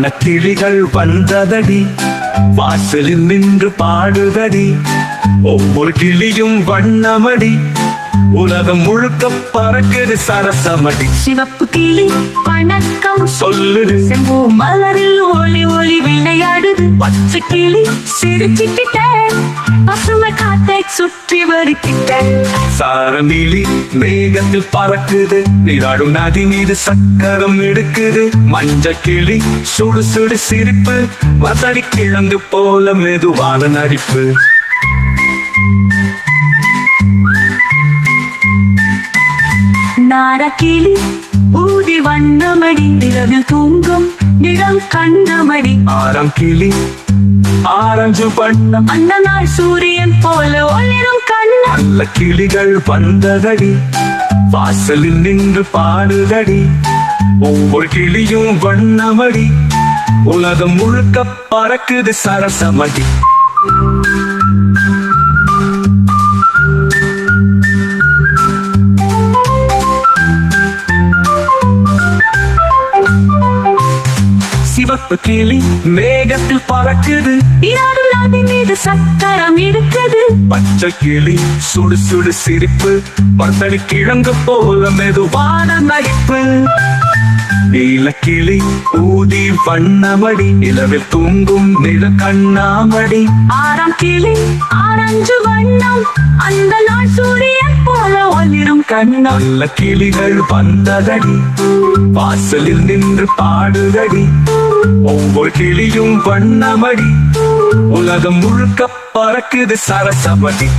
வண்ண கிளிகள் வந்ததடி, வாசலில் நின்று பாடுதடி. ஒவ்வொரு கிளியும் வண்ணமடி, உலகம் முழுக்க பறக்குது சரசமடி. சிவப்பு கிளி வணக்கம் சொல்லுது, செம்பு மலரில் ஒளி ஒளி விளையாடுது. பச்சை கிளி சிரிச்சுக்கிட்டேன், பசுமை காத்தை சுற்றி வருகிட்டேன். சாரநீலி மேகத்தில் பறக்குது, நீராடும் நதி மீது சக்கரம் எடுக்குது. மஞ்ச கிளி சுடு சுடு சிரிப்பு, வசடி கிழந்து போல மெதுவான நடிப்பு. நாரக்கிளி ஊதி வண்ணமடி, நிலவில் தூங்கும் நிறம் கண்ணமடி. ஆரம் கிளி ஆரஞ்சு வண்ணம், அந்த நாள் சூரியன் போல ஒளிரும் கண்ணம். நல்ல கிளிகள் வந்ததடி, வாசலில் நின்று பாடுதடி. ஒவ்வொரு கிளியும் வண்ணமடி, உலகம் முழுக்க பறக்குது சரசமடி. சிவப்பு கிளி மேகத்தில் பறக்குது, இரவில் நதி மீது சக்கரம் இருக்குது. பச்சை கிளி சுடு சுடு சிரிப்பு, பத்தடி கிழங்கு போல மெதுவான நடிப்பு. நீல கிளி ஊதி வண்ணமடி, நிலவில் தூங்கும் நில கண்ணாமடி. ஆறாம் கிளி ஆரஞ்சு வண்ணம், அந்த நாள் சூரியன் போல ஒளிரும் கண்ணம். நல்ல கிளிகள் வந்ததடி, வாசலில் நின்று பாடுதடி. ஒவ்வொரு கிளியும் வண்ணமடி, உலகம் முழுக்க பறக்குது சரசமடி.